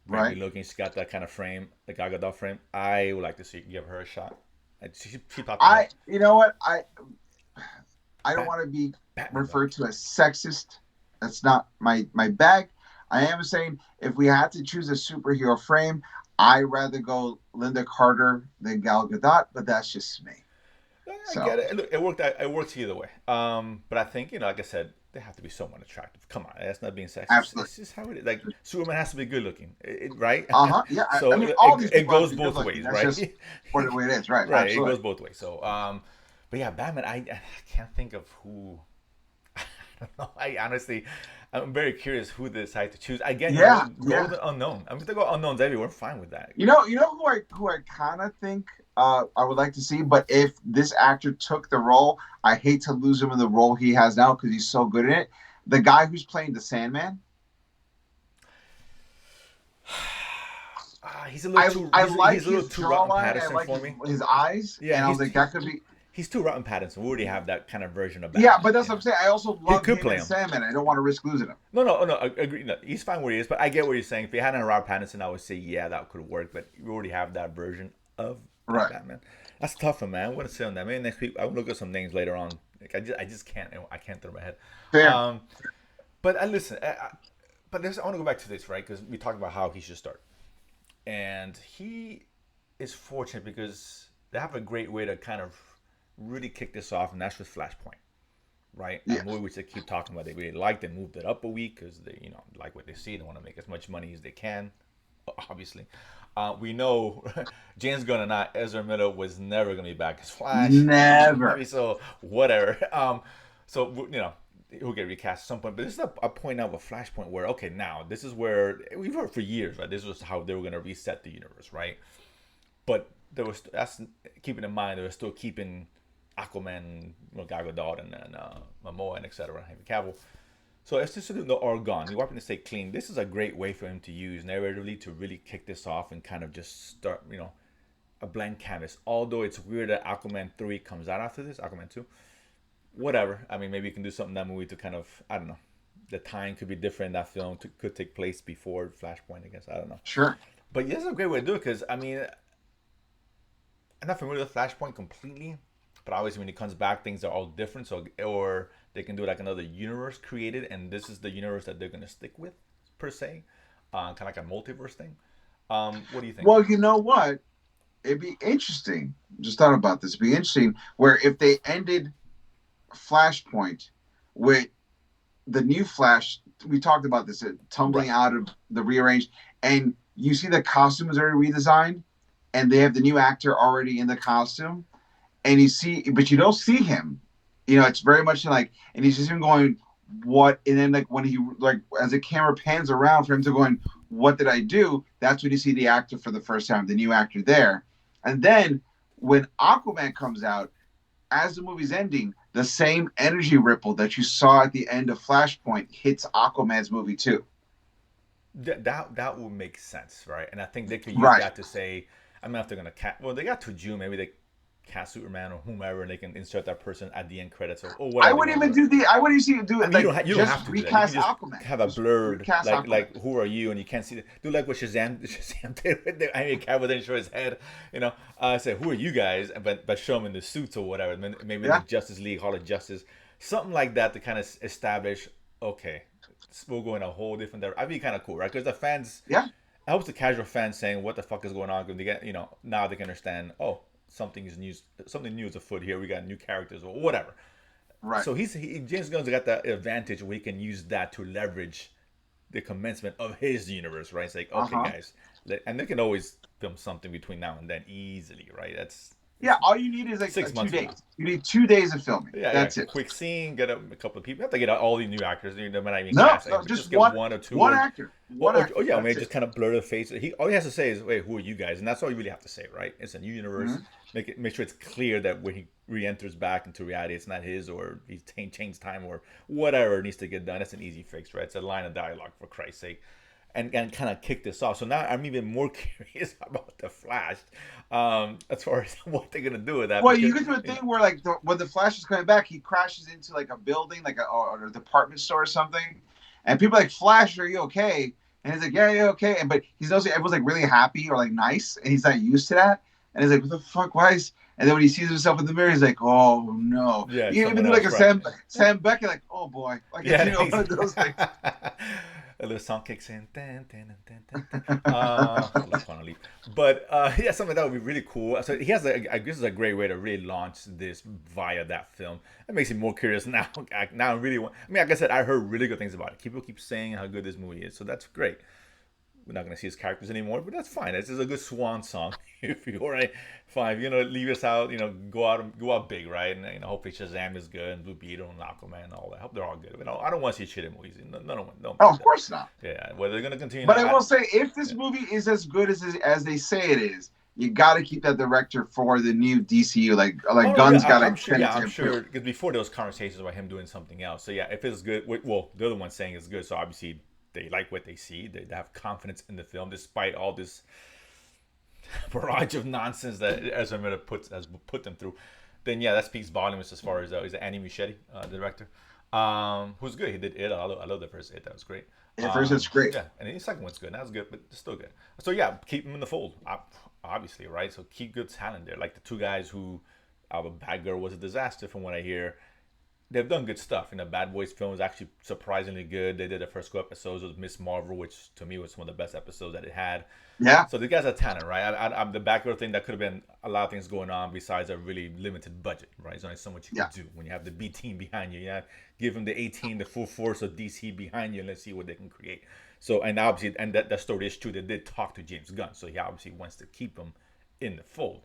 Right. Looking, she's got that kind of frame, the Gal Gadot frame. I would like to give her a shot. She popped. You know what? I don't want to be referred to as sexist. That's not my bag. I am saying if we had to choose a superhero frame, I'd rather go Linda Carter than Gal Gadot, but that's just me. I get it. Look, it works either way. But I think, like I said, they have to be somewhat attractive. Come on, that's not being sexist. Absolutely. It's just how it is. Like Superman has to be good looking, right? Yeah. So I mean, all these it goes both ways, right? Just what it is, right? Right. Absolutely. It goes both ways. So, but yeah, Batman. I can't think of who. I don't know. I'm very curious who they decide to choose. Again, go with the unknown. I'm going to go unknowns everywhere. We're fine with that. You know who I kind of think I would like to see, but if this actor took the role, I hate to lose him in the role he has now because he's so good in it. The guy who's playing the Sandman. He's a little too Robert Pattinson for me. His eyes. Yeah, and I was like, that could be. He's too Robert Pattinson. We already have that kind of version of Batman. Yeah, but that's what I'm saying. I also love him play as Sandman. I don't want to risk losing him. No, I agree. No, he's fine where he is, but I get what you're saying. If you had a Robert Pattinson, I would say, yeah, that could work, but you already have that version of Batman. That's tough, man. I'm going to say on that. Maybe next week, I'll look at some names later on. Like, I just can't. I can't throw my head. Fair. But listen, I want to go back to this, right? Because we talked about how he should start. And he is fortunate because they have a great way to kind of really kick this off, and that's with Flashpoint, right? Yeah. A movie which they keep talking about, they really like. They moved it up a week because they, like what they see. They want to make as much money as they can, obviously. We know James Gunn and Ezra Miller was never going to be back as Flash. Never. So whatever. So he'll get recast at some point. But this is a point now of a Flashpoint where, okay, now this is where we've heard for years, right? This was how they were going to reset the universe, right? But that's keeping in mind they were still keeping Aquaman, Gal Gadot, and Momoa, and etc. Henry Cavill. So it's just the Oregon. You're wiping the state clean. This is a great way for him to use narratively to really kick this off and kind of just start, a blank canvas. Although it's weird that Aquaman 3 comes out after this, Aquaman 2. Whatever. I mean, maybe you can do something in that movie to kind of, I don't know. The time could be different. That film could take place before Flashpoint, I guess. I don't know. Sure. But yeah, it's a great way to do it because, I mean, I'm not familiar with Flashpoint completely. But obviously, when it comes back, things are all different. So, or they can do like another universe created, and this is the universe that they're going to stick with, per se, kind of like a multiverse thing. What do you think? Well, you know what? It'd be interesting. Just thought about this. It'd be interesting where if they ended Flashpoint with the new Flash, we talked about this, tumbling out of the rearranged, and you see the costumes are redesigned, and they have the new actor already in the costume. And but you don't see him. It's very much like, and he's just even going, what? And then like when he, like, as the camera pans around for him to going, what did I do? That's when you see the actor for the first time, the new actor there. And then when Aquaman comes out, as the movie's ending, the same energy ripple that you saw at the end of Flashpoint hits Aquaman's movie too. That would make sense, right? And I think they could use that to say, I mean, if they're going to they got to June, maybe they cast Superman or whomever, and they can insert that person at the end credits or whatever. I wouldn't even do the. I wouldn't even do it. I mean, Like, you don't have to recast do that. You can Aquaman. just have a blurred, like who are you, and you can't see it. Do like what Shazam did with the Henry Cavill didn't show his head. Say who are you guys, but show them in the suits or whatever. Maybe the Justice League, Hall of Justice, something like that to kind of establish. Okay, we'll go in a whole different direction. I'd be kind of cool, right? Because the fans, it helps the casual fans saying what the fuck is going on. Because they get, now they can understand. Oh, something new is afoot here. We got new characters or whatever. Right. So James Gunn's got that advantage where he can use that to leverage the commencement of his universe, right? It's like, okay, guys, and they can always film something between now and then easily, right? All you need is like 6 months 2 days. You need 2 days of filming. That's it. Quick scene, get a couple of people. You have to get all the new actors. They might not even cast. Just get one or two. One actor. Just kind of blur the face. All he has to say is, "Wait, who are you guys?" And that's all you really have to say, right? It's a new universe. Mm-hmm. Make sure it's clear that when he re-enters back into reality, it's not his, or he's changed time, or whatever needs to get done. That's an easy fix, right? It's a line of dialogue, for Christ's sake. And kind of kick this off. So now I'm even more curious about the Flash, as far as what they're gonna do with that. Well, you get to a thing where like when the Flash is coming back, he crashes into like a building, like or a department store or something, and people are like, "Flash, are you okay?" And he's like, "Yeah, okay." But he's also everyone's like really happy or like nice, and he's not used to that. And he's like, "What the fuck? Why is?" And then when he sees himself in the mirror, he's like, "Oh no!" Yeah, you even do like a Sam Beckett, like, "Oh boy!" Like, one of those things. A little song kicks in. But something like that would be really cool. So he has this is a great way to really launch this via that film. It makes me more curious now. Now I really want. I mean, like I said, I heard really good things about it. People keep saying how good this movie is, so that's great. We're not going to see his characters anymore, but that's fine. This is a good swan song. If you're right, fine. Leave us out. Go out big, right? And hopefully Shazam is good, and Blue Beetle and Aquaman and all that. I hope they're all good. I don't want to see shitty movies. No. Oh, of course not. Yeah, well, they're going to continue. But I will say, if this movie is as good as they say it is, you got to keep that director for the new DCU. Gunn's got to. I'm sure. Because before there was conversations about him doing something else. So yeah, if it's good, well, the other one's saying it's good. So obviously they like what they see. They have confidence in the film, despite all this barrage of nonsense that Ezra Miller has put them through. Then yeah, that speaks volumes as far as is Andy Muschietti, the director, who's good. He did It. I love the first It. That was great. The first It's great. Yeah, and the second one's good. That was good, but it's still good. So yeah, keep him in the fold, obviously, right? So keep good talent there. Like the two guys who, Bad Girl was a disaster from what I hear. They've done good stuff. Bad Boys film is actually surprisingly good. They did the first couple episodes with Miss Marvel, which to me was one of the best episodes that it had. Yeah. So the guys are talent, right? I'm the Batgirl thing, that could have been a lot of things going on besides a really limited budget, right? There's only so much you can do when you have the B team behind you. Give them the A team, the full force of DC behind you, and let's see what they can create. So, and obviously, and that story is true. They did talk to James Gunn, so he obviously wants to keep him in the fold.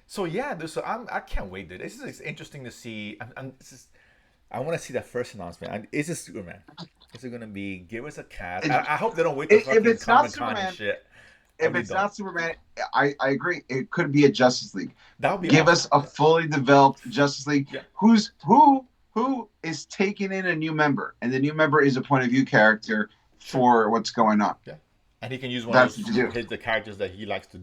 So yeah, I can't wait, dude. This is interesting to see. I want to see that first announcement. Is it Superman? Is it going to be, give us a cast? I hope they don't wait to fucking Comic-Con and shit. If it's not Superman, I agree. It could be a Justice League. That would be Give awesome. us a fully developed Justice League. Yeah. Who is taking in a new member, and the new member is a point of view character for what's going on. Yeah, and he can use one of the characters that he likes to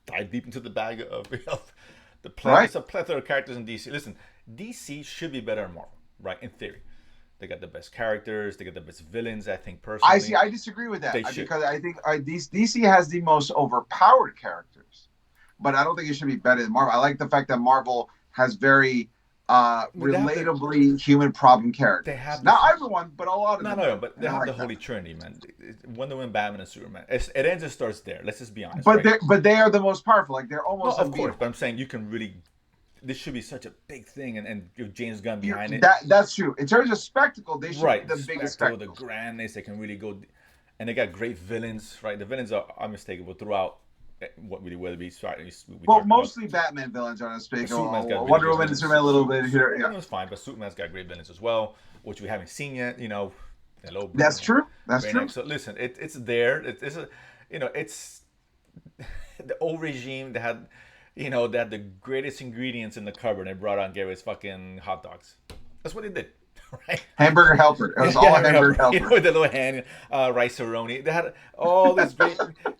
dive deep into the bag of the plethora. Right. It's a plethora of characters in DC. Listen, DC should be better than Marvel, right? In theory. They got the best characters. They got the best villains, I think, personally. I disagree with that. Because I think DC has the most overpowered characters. But I don't think it should be better than Marvel. I like the fact that Marvel has very relatably human problem characters. Not everyone, but a lot of them. No, but they have the Holy Trinity, man. Wonder Woman, Batman, and Superman. It ends and starts there. Let's just be honest. But they are the most powerful. Like, they're almost of course, but I'm saying you can really... This should be such a big thing, and give James Gunn behind it. That's true. In terms of spectacle, they should be the biggest spectacle. The grandness, they can really go... And they got great villains, right? The villains are unmistakable throughout... Whether we mostly Batman villains are unmistakable. Wonder Woman and Superman a little bit here. Yeah. Superman's fine, but Superman's got great villains as well, which we haven't seen yet. Hello. That's true. That's true. So listen, it's there. It's the old regime that had, they had the greatest ingredients in the cupboard. And they brought out and gave us fucking hot dogs. That's what they did. right? Hamburger Helper. It was all a Hamburger Helper. You know, with the little hand, rice-a-roni. They had all this great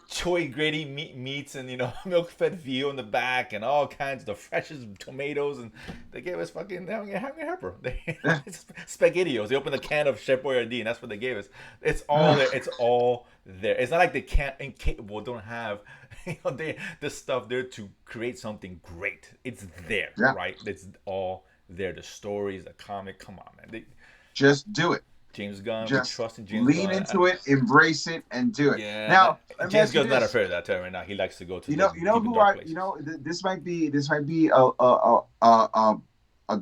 choy, gritty meats and, you know, milk-fed veal in the back and all kinds of the freshest tomatoes. And they gave us fucking Hamburger Helper. SpaghettiOs. They opened a can of Chef Boyardee, and that's what they gave us. It's all there. It's all there. It's not like they can't, incapable, don't have, you know, the stuff there to create something great. It's there, right? It's all there. The stories, the comic. Come on, man. Just do it. James Gunn. Just trust in James Gunn. Lean into it, embrace it, and do it. Yeah. Now, James Gunn's not afraid of that term right now. He likes to go to this might be a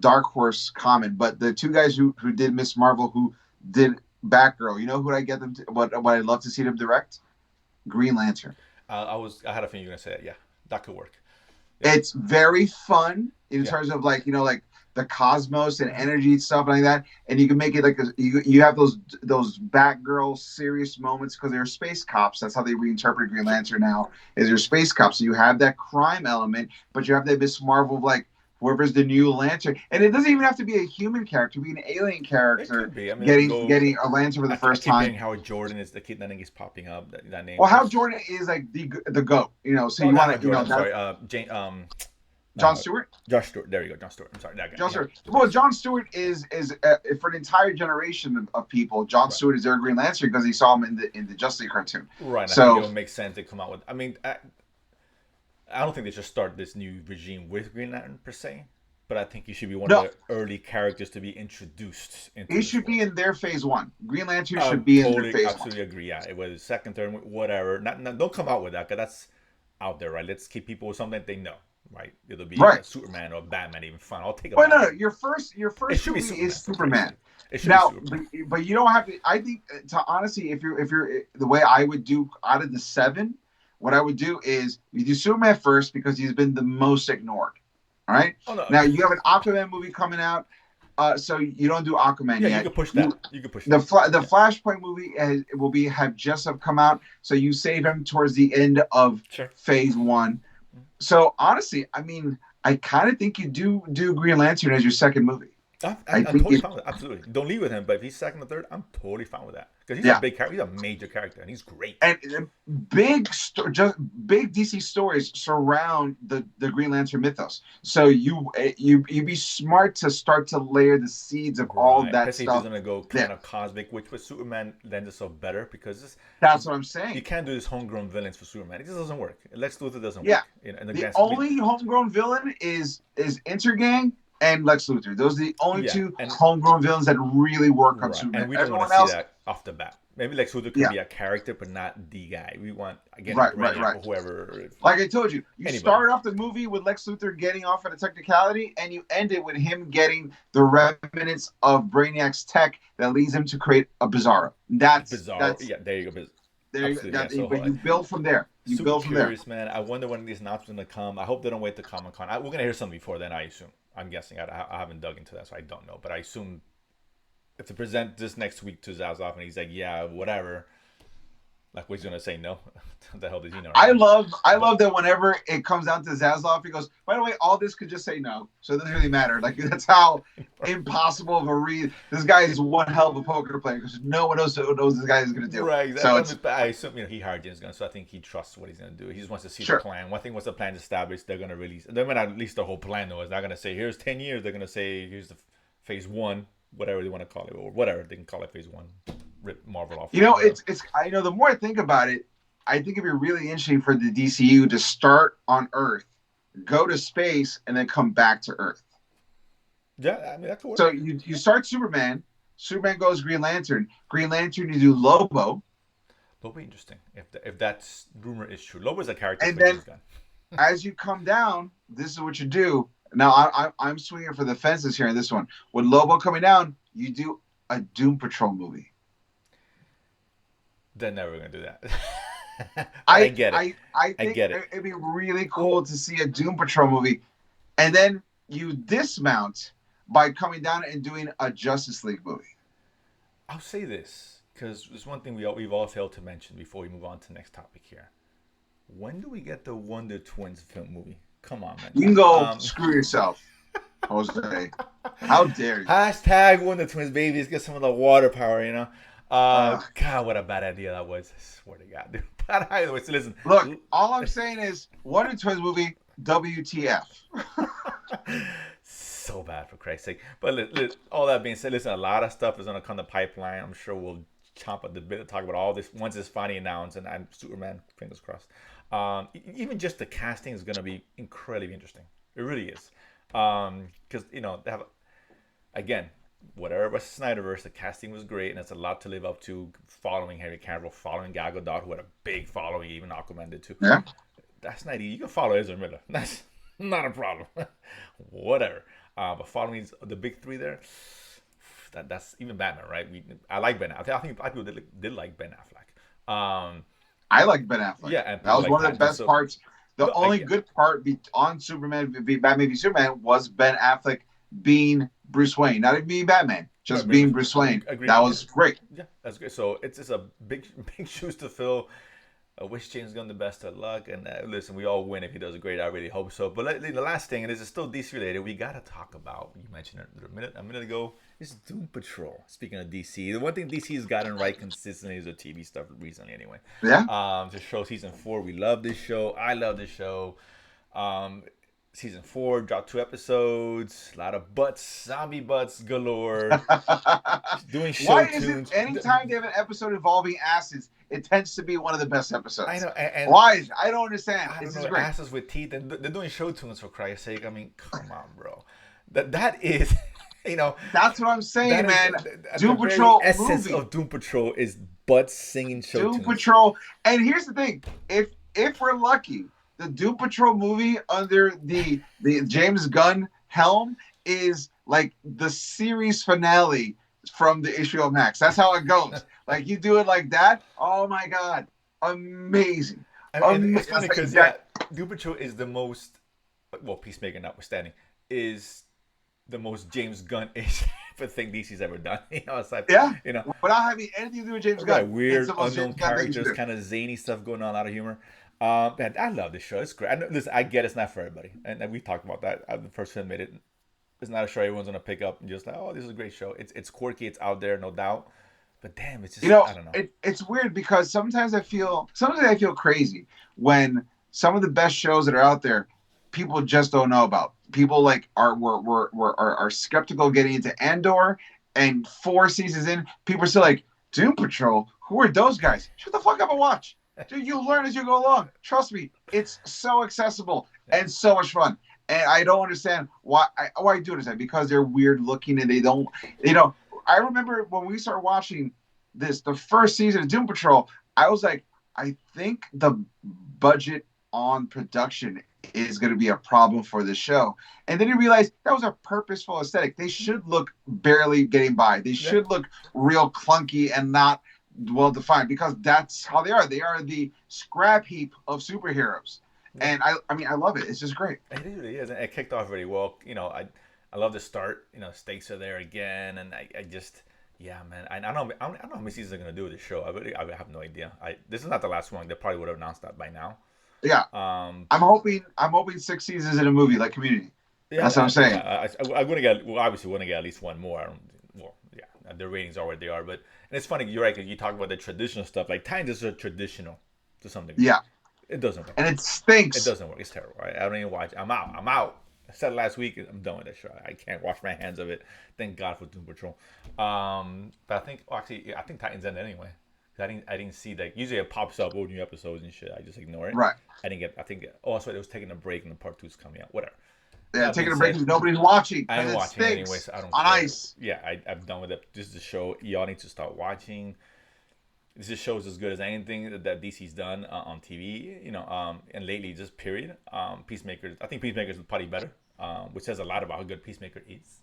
dark horse comment, but the two guys who did Miss Marvel, who did Batgirl, you know who I get them to, what I'd love to see them direct? Green Lantern. I had a feeling you were gonna say that. Yeah, that could work. Yeah. It's very fun in terms of like, you know, like the cosmos and energy and stuff like that, and you can make it like you have those Batgirl serious moments because they're space cops. That's how they reinterpret Green Lantern now. Is they're space cops, so you have that crime element, but you have that Miss Marvel of like whoever's the new Lantern, and it doesn't even have to be a human character, it could be an alien character. I mean, getting a Lantern for the first time. Howard Jordan is the kid that is popping up. That name. Well, Howard Jordan is like the GOAT, you know. So you want to, you know, sorry, John Stewart. Josh Stewart. There you go, John Stewart. I'm sorry, that guy. John Stewart. Well, John Stewart is for an entire generation of people. John Stewart is their Green Lantern because they saw him in the Justice League cartoon. Right. So I think it would make sense to come out with. I mean, I don't think they should start this new regime with Green Lantern per se, but I think he should be one of the early characters to be introduced. He should be in their phase one. Green Lantern should be in their phase one. Absolutely agree. Yeah, it was second, third, whatever. Don't come out with that because that's out there, right? Let's keep people with something that they know. Right, it'll be Superman or Batman, even fun. I'll take. No. Your first movie is Superman. Now, but you don't have to. I think honestly, if you're the way I would do out of the 7, what I would do is you do Superman first because he's been the most ignored. All right. Oh, no. Now you have an Aquaman movie coming out, so you don't do Aquaman yet. Yeah, you can push that. The Flashpoint movie will have just come out, so you save him towards the end of phase 1. So honestly, I mean, I kind of think you do Green Lantern as your second movie. I'm totally fine with that. Absolutely, don't leave with him. But if he's second or third, I'm totally fine with that because he's a big character. He's a major character, and he's great. And big DC stories surround the Green Lantern mythos. So you be smart to start to layer the seeds of all that stuff. He's going to go kind of cosmic, which with Superman lends itself better because that's what I'm saying. You can't do this homegrown villains for Superman. It just doesn't work. Lex Luthor doesn't work. The only homegrown villain is Intergang and Lex Luthor. Those are the only two homegrown villains that really work on Superman. And we don't want to see that off the bat. Maybe Lex Luthor could be a character, but not the guy. We want whoever. Like I told you, start off the movie with Lex Luthor getting off on a technicality, and you end it with him getting the remnants of Brainiac's tech that leads him to create a Bizarro. That's Bizarro. There you go. But you build from there. Curious, man. I wonder when these announcements are going to come. I hope they don't wait to Comic-Con. We're going to hear something before then, I assume. I'm guessing. I haven't dug into that, so I don't know. But I assume if they present this next week to Zaslav and he's like, yeah, whatever, like, he's going to say no? What the hell does he know? Right? I love that whenever it comes down to Zaslav, he goes, by the way, all this could just say no. So it doesn't really matter. Like, that's how impossible of a read. This guy is one hell of a poker player because no one knows this guy is going to do. Right. So I assume he hired James Gunn, so I think he trusts what he's going to do. He just wants to see the plan. One thing, once the plan's established, they're going to release. They might not release the whole plan, though. It's not going to say, here's 10 years. They're going to say, here's the phase 1, whatever they want to call it, or whatever. They can call it phase 1. Rip Marvel off. It's. I know. The more I think about it, I think it'd be really interesting for the DCU to start on Earth, go to space, and then come back to Earth. Yeah, I mean, that's cool. So you start Superman. Superman goes Green Lantern. Green Lantern, you do Lobo. Lobo, interesting. If that's rumor is true, Lobo's a character. And then, as you come down, this is what you do. Now I'm swinging for the fences here in this one. With Lobo coming down, you do a Doom Patrol movie. They're never gonna do that. I get it. I think it'd be really cool to see a Doom Patrol movie, and then you dismount by coming down and doing a Justice League movie. I'll say this because there's one thing we've all failed to mention before we move on to the next topic here. When do we get the Wonder Twins film movie? Come on, man. You can go screw yourself. Jose. How dare you? Hashtag when the twins babies get some of the water power, you know? God, what a bad idea that was. I swear to God, dude. But either way, so listen. Look, all I'm saying is, Wonder Twins movie, WTF. So bad, for Christ's sake. But all that being said, listen, a lot of stuff is going to come to pipeline. I'm sure we'll chomp at the bit to talk about all this once it's finally announced, and I'm Superman, fingers crossed. Even just the casting is going to be incredibly interesting. It really is. Because, they have, again, whatever about Snyderverse, the casting was great, and it's a lot to live up to. Following Henry Cavill, following Gal Gadot, who had a big following, even Aquaman did too. Yeah. That's not easy. You can follow Ezra Miller. That's not a problem. Whatever. But following the big three there, that's even Batman, right? I like Ben Affleck. I think people did like Ben Affleck. I like Ben Affleck. Yeah, and that was one of the best parts. The only good part on Superman, Batman v Superman, was Ben Affleck being Bruce Wayne, not even being Batman, just being Bruce Wayne. Agreed. That was great. Yeah, that's great. So it's a big shoes to fill. I wish James Gunn the best of luck. And listen, we all win if he does a great. I really hope so. But the last thing, and this is still DC related, we got to talk about, you mentioned it a minute ago, is Doom Patrol. Speaking of DC, the one thing DC has gotten right consistently is the TV stuff recently anyway. Yeah. The show season 4, we love this show. I love this show. Season 4 dropped 2 episodes. A lot of zombie butts galore. Doing show Why tunes. Is it anytime they have an episode involving asses, it tends to be one of the best episodes? I know. And why is it? I don't understand. This is great. Asses with teeth, and they're doing show tunes, for Christ's sake. I mean, come on, bro. That is, That's what I'm saying, man. Doom Patrol essence of Doom Patrol is butts singing show tunes. Doom Patrol, and here's the thing: if we're lucky, the Doom Patrol movie under the James Gunn helm is like the series finale from the HBO Max. That's how it goes. Like, you do it like that. Oh my God, amazing! And it's funny because Doom Patrol is the most, well, Peacemaker notwithstanding, is the most James Gunn-ish thing DC's ever done. It's like, without having anything to do with James Gunn. Right, weird, unknown characters, kind of zany stuff going on, a lot of humor. Man, I love this show. It's great. I get it's not for everybody, and we talked about that. I'm the first to admit it. It's not a show everyone's gonna pick up and just like, oh, this is a great show. It's quirky, it's out there, no doubt. But damn, it's just I don't know. It's weird because sometimes I feel crazy when some of the best shows that are out there, people just don't know about. People are skeptical getting into Andor, and 4 seasons in, people are still like, Doom Patrol. Who are those guys? Shut the fuck up and watch. Dude, you learn as you go along. Trust me, it's so accessible and so much fun. And I don't understand why I do understand, because they're weird looking and they don't. I remember when we started watching the first season of Doom Patrol, I was like, I think the budget on production is going to be a problem for the show. And then you realize that was a purposeful aesthetic. They should look barely getting by. They should look real clunky and not well defined, because that's how they are. They are the scrap heap of superheroes. And I love it. It's just great. It really is. And it kicked off really well. I love the start. Stakes are there again, and I just, man. I don't know how many seasons they're gonna do with this show. I have no idea. This is not the last one. They probably would have announced that by now. Yeah. I'm hoping 6 seasons in a movie like Community. Yeah, that's what I'm saying. I'm gonna get. Well, obviously, we're gonna get at least one more. The ratings are what they are, but and it's funny. You're right. Cause you talk about the traditional stuff. Like Titans is traditional to some degree. Yeah. It doesn't work. And it stinks. It doesn't work. It's terrible. Right? I don't even watch. I'm out. I said last week, I'm done with that show. I can't wash my hands of it. Thank God for Doom Patrol. But I think Titans end anyway. I didn't see that. Usually it pops up new episodes and shit. I just ignore it. Right. I didn't get. I think. Oh, that's right. It was taking a break and the part 2 is coming out. Whatever. Yeah, taking a break because nobody's watching. I ain't watching anyway. So I don't. On care. ice. Yeah, I'm done with it. This is the show. Y'all need to start watching. This show is as good as anything that DC's done on TV, and lately, just period. Peacemaker, I think Peacemaker is probably better, which says a lot about how good Peacemaker is.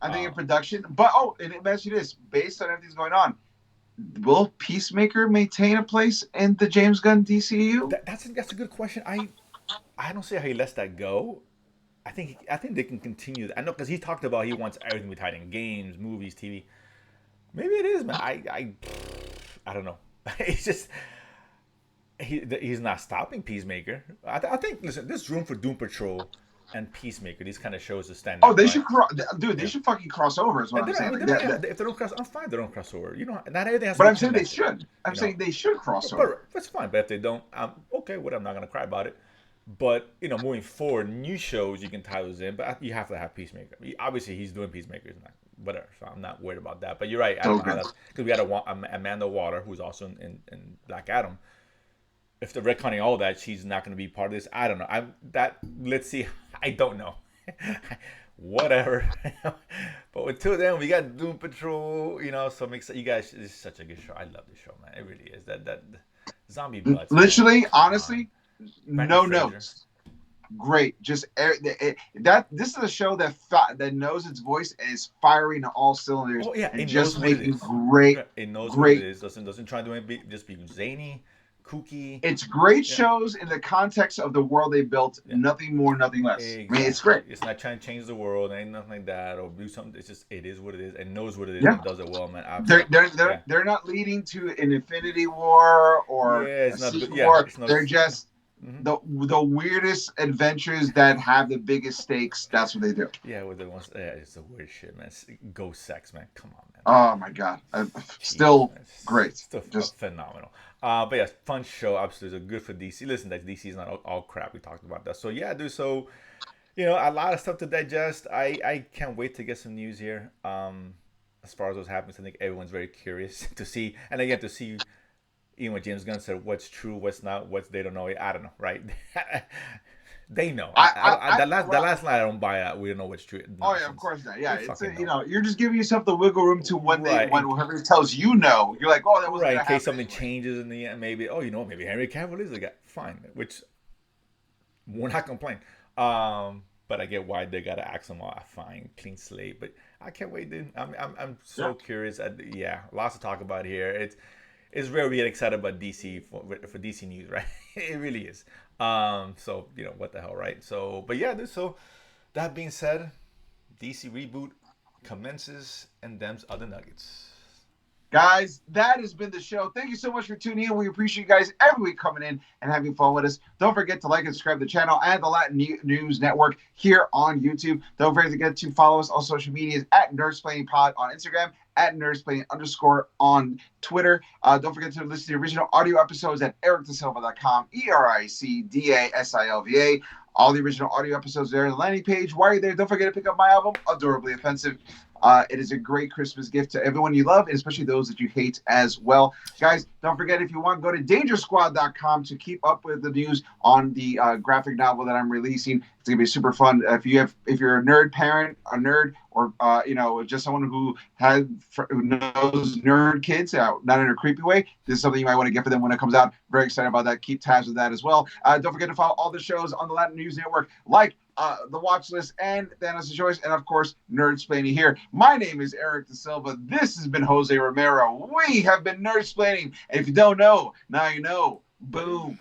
I think in production, but and let me ask you this: based on everything's going on, will Peacemaker maintain a place in the James Gunn DCEU? That's a good question. I don't see how he lets that go. I think they can continue that. I know, because he talked about he wants everything to be tied in games, movies, TV. Maybe it is, man. I don't know. It's just he's not stopping Peacemaker. I think. Listen, there's room for Doom Patrol and Peacemaker. These kind of shows to stand Oh, out. they Right? should, dude. They should fucking cross over. Is what And I'm saying. if they don't cross, I'm fine. They don't cross over. You know, not everything has to But be I'm saying they connected. should. I'm saying they should cross But over. that's fine. But if they don't, I'm okay with it. I'm not gonna cry about it. But moving forward, new shows you can tie those in, but you have to have Peacemaker. Obviously, he's doing Peacemaker, whatever. So I'm not worried about that. But you're right. I don't know how that's because we had Amanda Waller, who's also in Black Adam. If they're retconning all that, she's not going to be part of this. I don't know. Let's see. I don't know. Whatever. But until then, we got Doom Patrol. So you guys, this is such a good show. I love this show, man. It really is. That zombie butts. Literally, man. Honestly, no notes. Great. Just this is a show that knows its voice and is firing on all cylinders. Oh yeah, and just making great. It knows what it is. Doesn't try to just be zany. Kooky. It's great shows in the context of the world they built. Nothing more, nothing less. Exactly. I mean, it's great. It's not trying to change the world. Ain't nothing like that or do something. It's just it is what it is and knows what it is and does it well, man. They're not leading to an Infinity War or a Civil War. They're just the weirdest adventures that have the biggest stakes. That's what they do. Yeah, with the ones. Yeah, it's the weird shit, man. Ghost sex, man. Come on, man. Oh my god, still great. Still just phenomenal. But yeah, fun show. Absolutely, good for DC. Listen, that DC is not all crap. We talked about that. So yeah, dude. So a lot of stuff to digest. I can't wait to get some news here. As far as what's happening, I think everyone's very curious to see, and again to see. Even what James Gunn said, what's true, what's not, what they don't know. I don't know, right? They know. The last line I don't buy that. We don't know what's true. Oh yeah, of course not. Yeah, it's you're just giving yourself the wiggle room to when whoever tells you're like, oh, that was right. In case something changes in the end, maybe maybe Henry Cavill is the guy. Fine, which we're not complaining. But I get why they gotta ask them all. Fine, clean slate. But I can't wait, dude. I'm so curious. Lots to talk about here. It's rare we get excited about DC for DC news, right? It really is. So what the hell, right? So, but yeah, dude. So that being said, DC reboot commences, and them's other nuggets. Guys, that has been the show. Thank you so much for tuning in. We appreciate you guys every week coming in and having fun with us. Don't forget to like and subscribe to the channel and the Latin News Network here on YouTube. Don't forget to follow us on social medias at Nerdsplaning Pod on Instagram, at Nerdsplaning _ on Twitter. Don't forget to listen to the original audio episodes at ericdasilva.com, ERICDASILVA. All the original audio episodes there on the landing page. While you're there, don't forget to pick up my album, Adorably Offensive. It is a great Christmas gift to everyone you love, and especially those that you hate as well. Guys, don't forget, if you want, go to dangersquad.com to keep up with the news on the graphic novel that I'm releasing. It's going to be super fun. If you're a nerd parent, a nerd, or just someone who knows nerd kids, not in a creepy way, this is something you might want to get for them when it comes out. Very excited about that. Keep tabs with that as well. Don't forget to follow all the shows on the Latin News Network, like The Watch List and Thanos' Choice, and of course, Nerdsplaining here. My name is Eric Da Silva. This has been Jose Romero. We have been Nerdsplaining. And if you don't know, now you know. Boom.